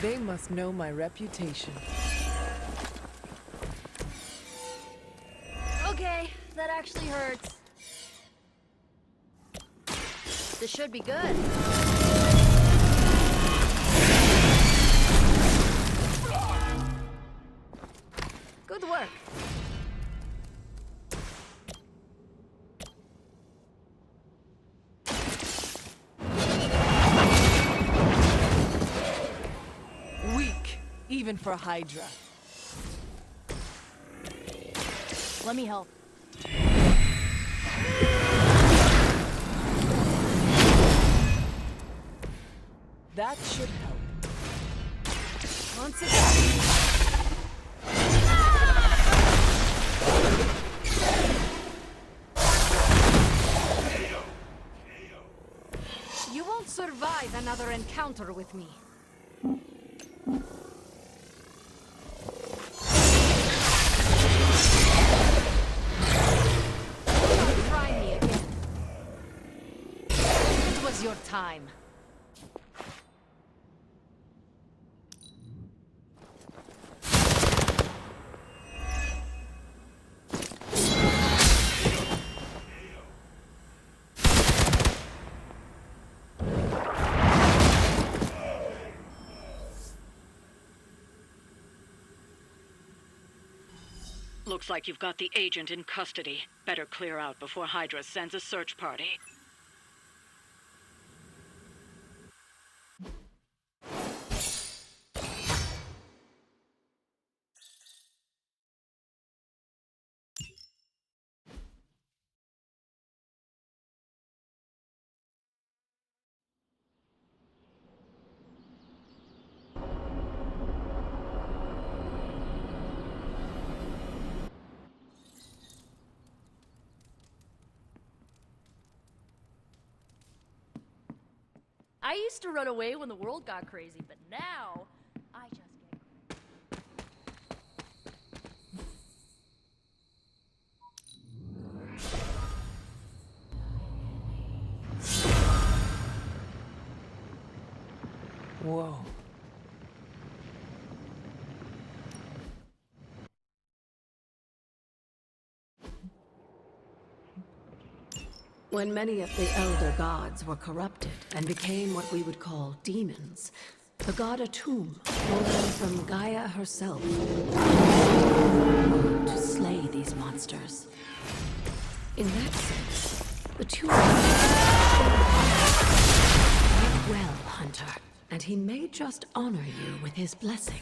They must know my reputation. Okay, that actually hurts. This should be good. Good work. Weak, even for Hydra. Let me help. That should help. Once again. You won't survive another encounter with me. Don't try me again. It was your time. Looks like you've got the agent in custody. Better clear out before Hydra sends a search party. I used to run away when the world got crazy, but now I just get... Whoa. When many of the elder gods were corrupted and became what we would call demons, the god Atum called them from Gaia herself to slay these monsters. In that sense, the two well, Hunter, and he may just honor you with his blessing.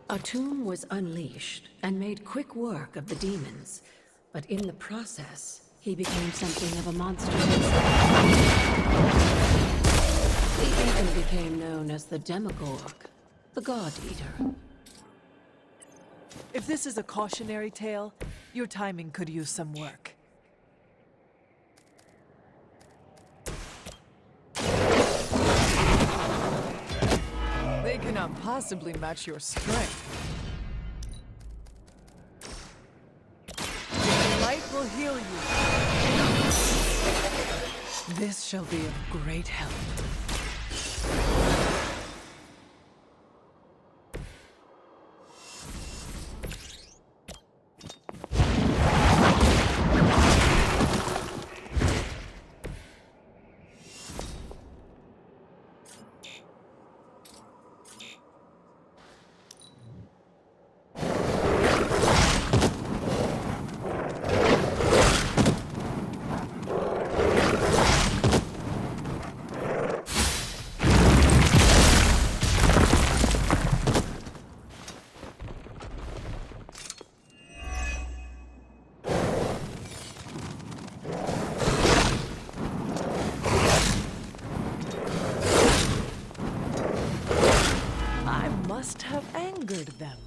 Atum was unleashed and made quick work of the demons, but in the process, he became something of a monster himself. He even became known as the Demogorg, the God Eater. If this is a cautionary tale, your timing could use some work. They cannot possibly match your strength. The light will heal you. This shall be of great help. conquered them.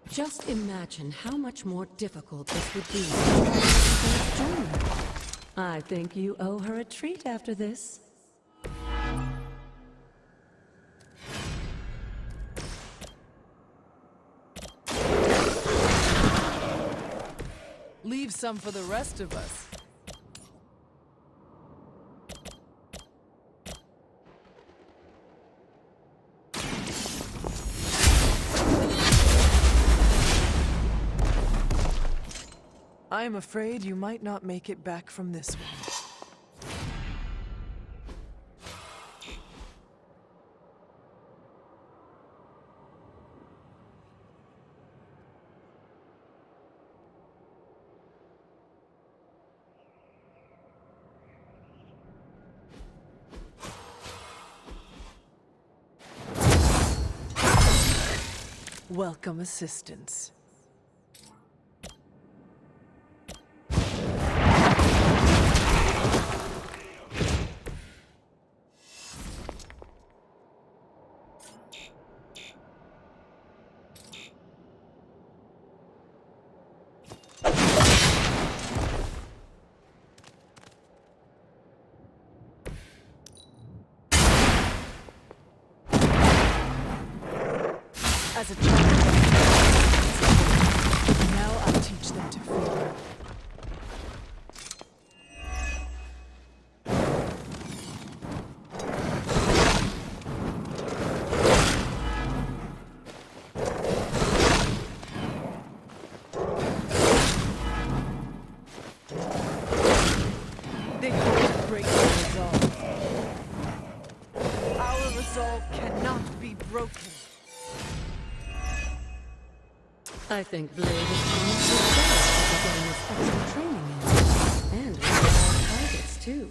Just imagine how much more difficult this would be for her journey. I think you owe her a treat after this. Leave some for the rest of us. I'm afraid you might not make it back from this one. Welcome assistance. As a child, now I teach them to fear. They hope to break our resolve. Our resolve cannot be broken. I think Blade is doing so well for getting this extra training in. And with our targets, too.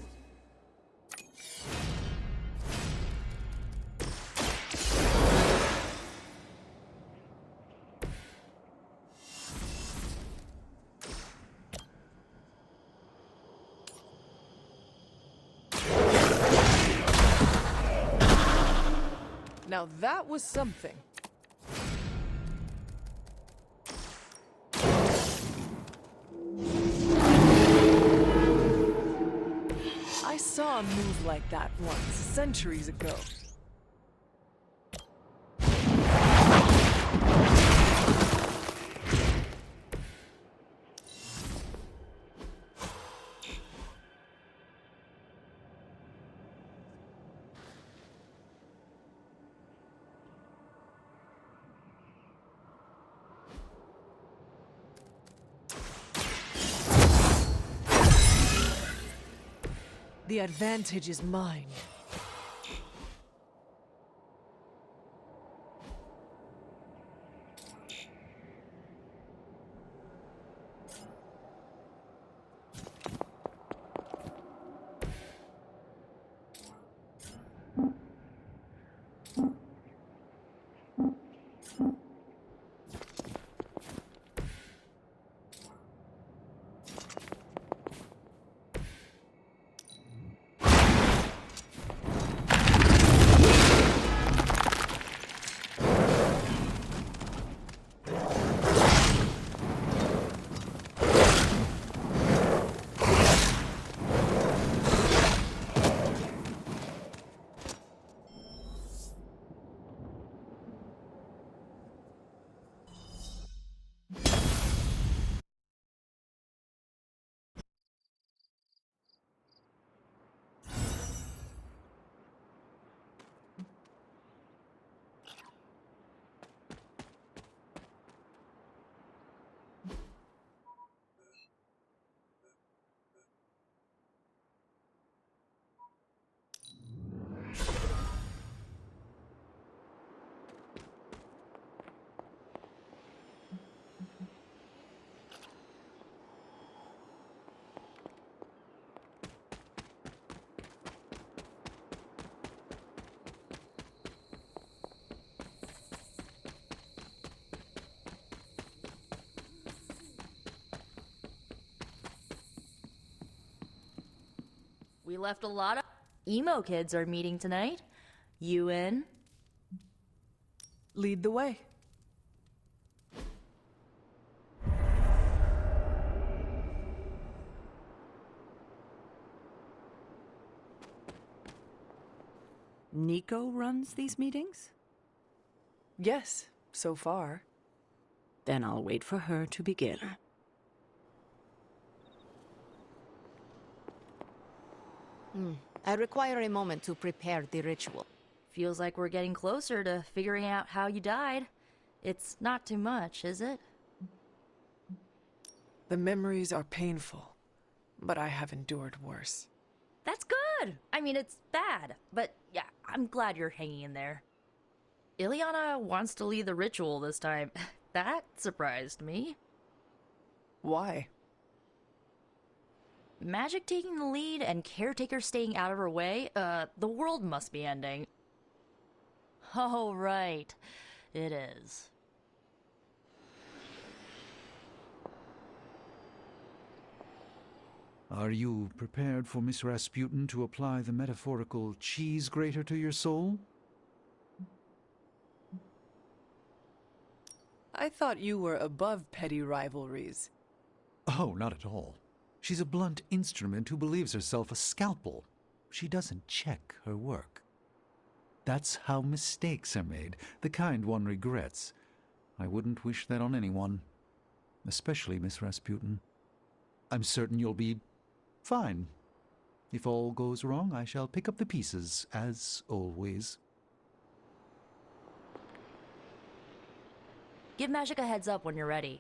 Now that was something. I saw a move like that once, centuries ago. The advantage is mine. We left a lot of emo kids are meeting tonight. You in? Lead the way. Nico runs these meetings? Yes, so far. Then I'll wait for her to begin. I require a moment to prepare the ritual. Feels like we're getting closer to figuring out how you died. It's not too much, is it? The memories are painful, but I have endured worse. That's good! I mean, it's bad, but yeah, I'm glad you're hanging in there. Ileana wants to lead the ritual this time. That surprised me. Why? Magic taking the lead and Caretaker staying out of her way? The world must be ending. Oh, right. It is. Are you prepared for Miss Rasputin to apply the metaphorical cheese grater to your soul? I thought you were above petty rivalries. Oh, not at all. She's a blunt instrument who believes herself a scalpel. She doesn't check her work. That's how mistakes are made, the kind one regrets. I wouldn't wish that on anyone, especially Miss Rasputin. I'm certain you'll be fine. If all goes wrong, I shall pick up the pieces, as always. Give Magic a heads up when you're ready.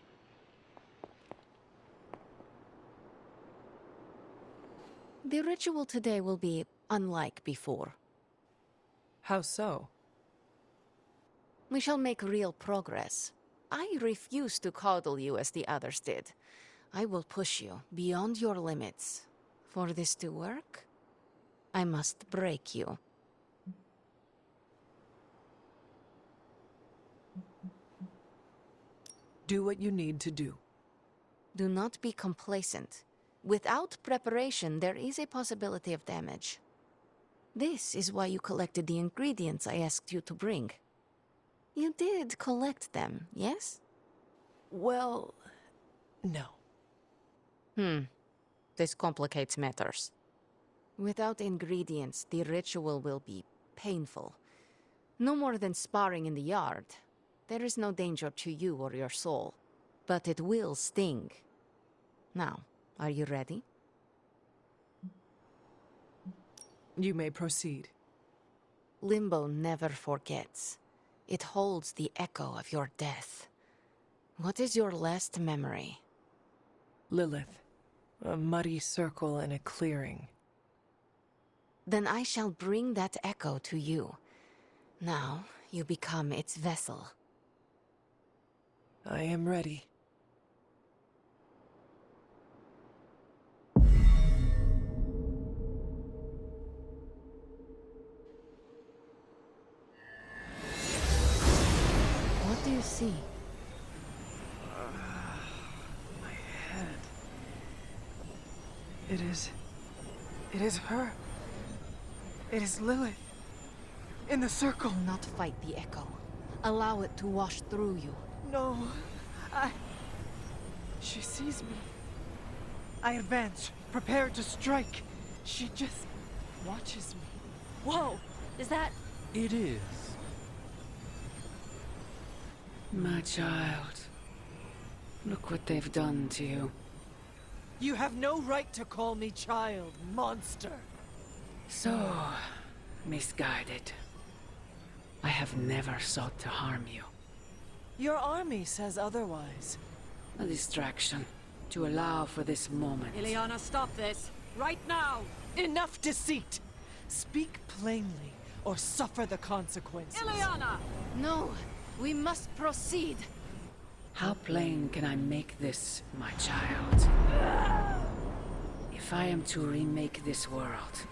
The ritual today will be unlike before. How so? We shall make real progress. I refuse to coddle you as the others did. I will push you beyond your limits. For this to work, I must break you. Do what you need to do. Do not be complacent. Without preparation, there is a possibility of damage. This is why you collected the ingredients I asked you to bring. You did collect them, yes? Well, no. This complicates matters. Without ingredients, the ritual will be painful. No more than sparring in the yard. There is no danger to you or your soul. But it will sting. Now, are you ready? You may proceed. Limbo never forgets. It holds the echo of your death. What is your last memory? Lilith. A muddy circle in a clearing. Then I shall bring that echo to you. Now, you become its vessel. I am ready. What do you see? My head. It is her. It is Lilith. In the circle. Do not fight the echo. Allow it to wash through you. No. She sees me. I advance, prepared to strike. She just watches me. Whoa! Is that... It is. My child. Look what they've done to you. You have no right to call me child, monster. So, misguided. I have never sought to harm you. Your army says otherwise. A distraction to allow for this moment. Ileana, stop this! Right now! Enough deceit! Speak plainly, or suffer the consequences. Ileana! No, we must proceed. How plain can I make this, my child? If I am to remake this world,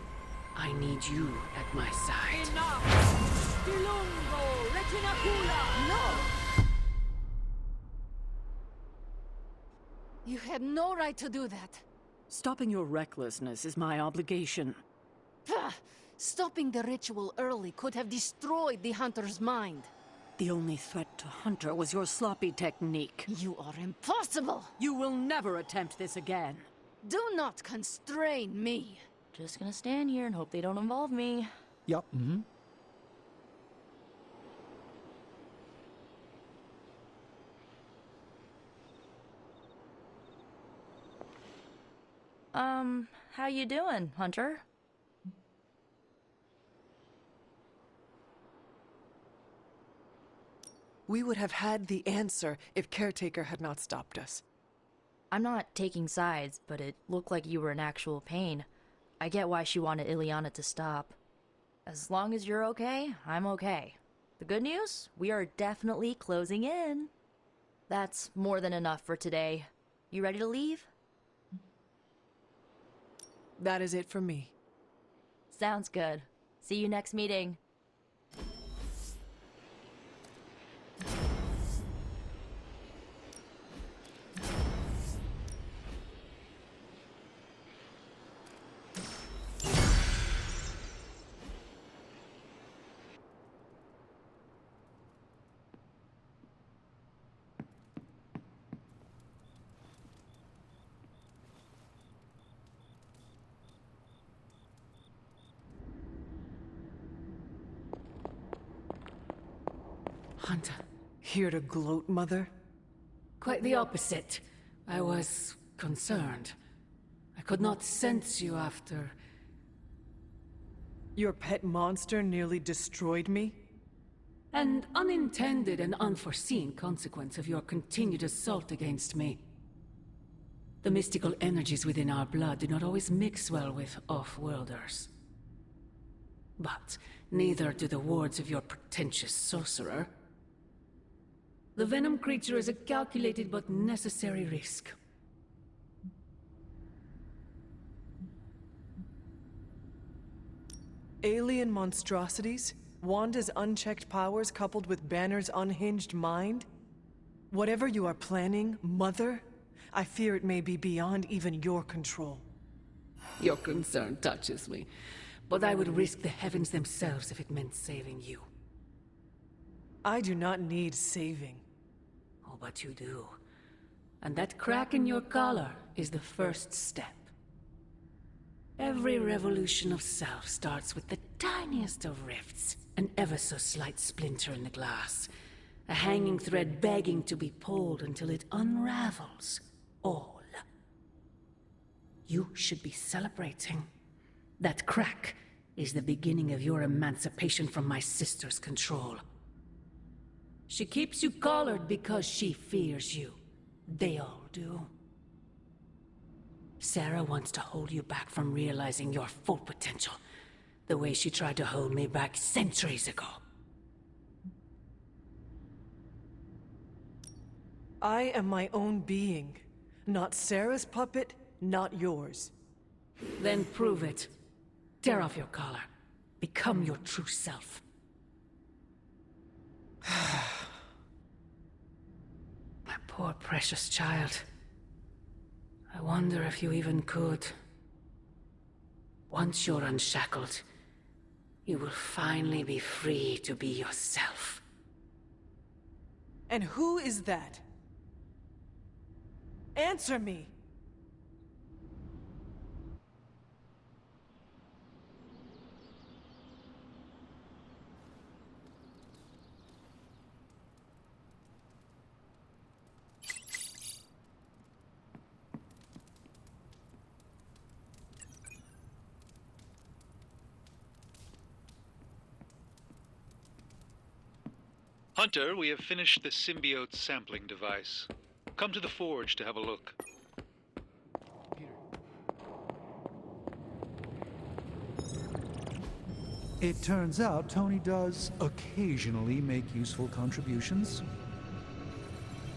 I need you at my side. Enough! Dilungo! Retinacula! No! You had no right to do that. Stopping your recklessness is my obligation. Pah! Stopping the ritual early could have destroyed the hunter's mind. The only threat to Hunter was your sloppy technique. You are impossible! You will never attempt this again. Do not constrain me! Just gonna stand here and hope they don't involve me. Yup. Mm-hmm. How you doing, Hunter? We would have had the answer if Caretaker had not stopped us. I'm not taking sides, but it looked like you were in actual pain. I get why she wanted Ileana to stop. As long as you're okay, I'm okay. The good news? We are definitely closing in. That's more than enough for today. You ready to leave? That is it for me. Sounds good. See you next meeting. Hunter. Here to gloat, Mother? Quite the opposite. I was concerned. I could not sense you after... Your pet monster nearly destroyed me? An unintended and unforeseen consequence of your continued assault against me. The mystical energies within our blood do not always mix well with off-worlders. But neither do the wards of your pretentious sorcerer. The venom creature is a calculated but necessary risk. Alien monstrosities? Wanda's unchecked powers coupled with Banner's unhinged mind? Whatever you are planning, Mother, I fear it may be beyond even your control. Your concern touches me, but I would risk the heavens themselves if it meant saving you. I do not need saving. Oh, but you do. And that crack in your collar is the first step. Every revolution of self starts with the tiniest of rifts, an ever so slight splinter in the glass, a hanging thread begging to be pulled until it unravels all. You should be celebrating. That crack is the beginning of your emancipation from my sister's control. She keeps you collared because she fears you. They all do. Sarah wants to hold you back from realizing your full potential, the way she tried to hold me back centuries ago. I am my own being. Not Sarah's puppet, not yours. Then prove it. Tear off your collar. Become your true self. My poor precious child. I wonder if you even could. Once you're unshackled, you will finally be free to be yourself. And who is that? Answer me! Hunter, we have finished the symbiote sampling device. Come to the forge to have a look. It turns out Tony does occasionally make useful contributions.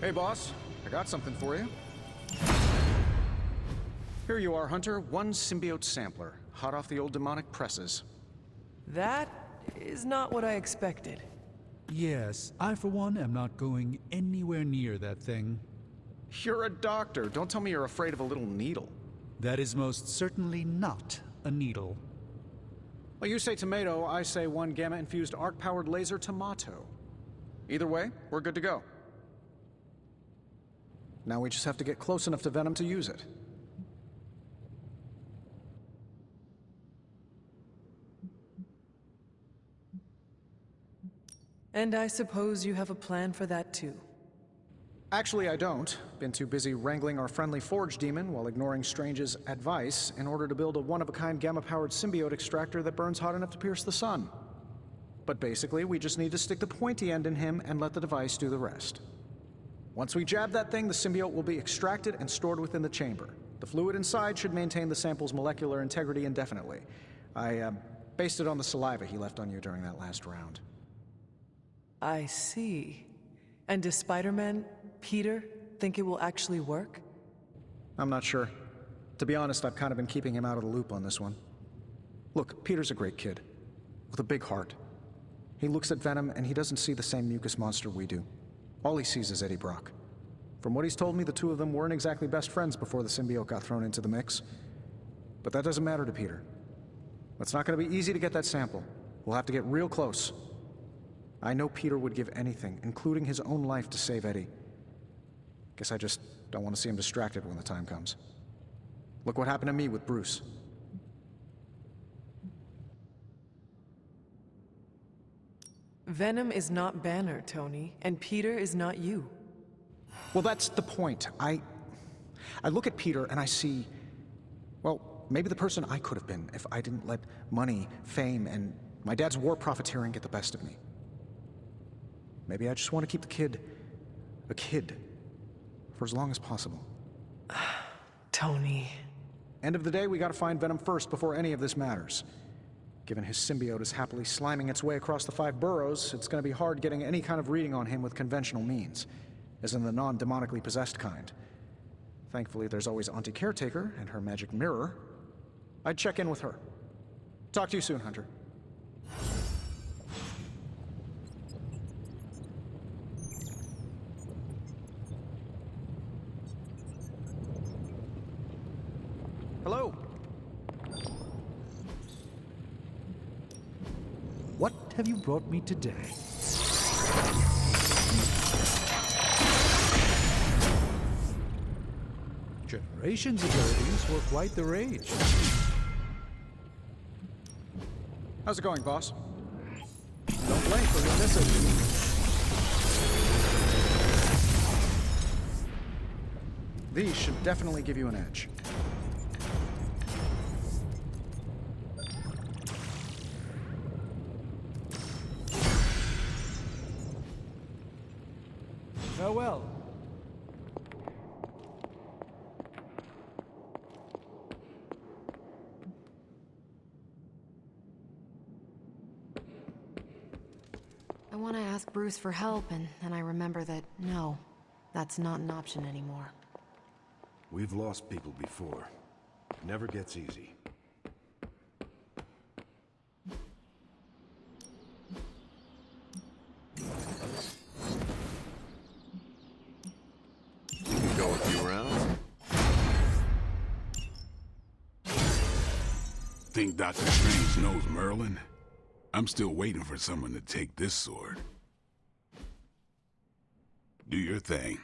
Hey, boss. I got something for you. Here you are, Hunter. One symbiote sampler, hot off the old demonic presses. That is not what I expected. Yes, I for one am not going anywhere near that thing. You're a doctor. Don't tell me you're afraid of a little needle. That is most certainly not a needle. Well, you say tomato, I say one gamma-infused arc-powered laser tomato. Either way, we're good to go. Now we just have to get close enough to Venom to use it. And I suppose you have a plan for that too. Actually, I don't. Been too busy wrangling our friendly Forge demon while ignoring Strange's advice in order to build a one-of-a-kind gamma-powered symbiote extractor that burns hot enough to pierce the sun. But basically, we just need to stick the pointy end in him and let the device do the rest. Once we jab that thing, the symbiote will be extracted and stored within the chamber. The fluid inside should maintain the sample's molecular integrity indefinitely. I based it on the saliva he left on you during that last round. I see. And does Spider-Man, Peter, think it will actually work? I'm not sure. To be honest, I've kind of been keeping him out of the loop on this one. Look, Peter's a great kid, with a big heart. He looks at Venom and he doesn't see the same mucus monster we do. All he sees is Eddie Brock. From what he's told me, the two of them weren't exactly best friends before the symbiote got thrown into the mix. But that doesn't matter to Peter. It's not going to be easy to get that sample. We'll have to get real close. I know Peter would give anything, including his own life, to save Eddie. Guess I just don't want to see him distracted when the time comes. Look what happened to me with Bruce. Venom is not Banner, Tony, and Peter is not you. Well, that's the point. I look at Peter and I see, well, maybe the person I could have been if I didn't let money, fame, and my dad's war profiteering get the best of me. Maybe I just want to keep the kid a kid for as long as possible. Tony. End of the day, we gotta find Venom first before any of this matters. Given his symbiote is happily sliming its way across the 5 boroughs, it's gonna be hard getting any kind of reading on him with conventional means, as in the non-demonically possessed kind. Thankfully, there's always Auntie Caretaker and her magic mirror. I'd check in with her. Talk to you soon, Hunter. Hello. What have you brought me today? Generations' abilities were quite the rage. How's it going, boss? Don't blink or you'll miss it. These should definitely give you an edge. Farewell. I want to ask Bruce for help, and then I remember that, no, that's not an option anymore. We've lost people before. Never gets easy. You can go a few rounds. Think Dr. Strange knows Merlin? I'm still waiting for someone to take this sword. Do your thing.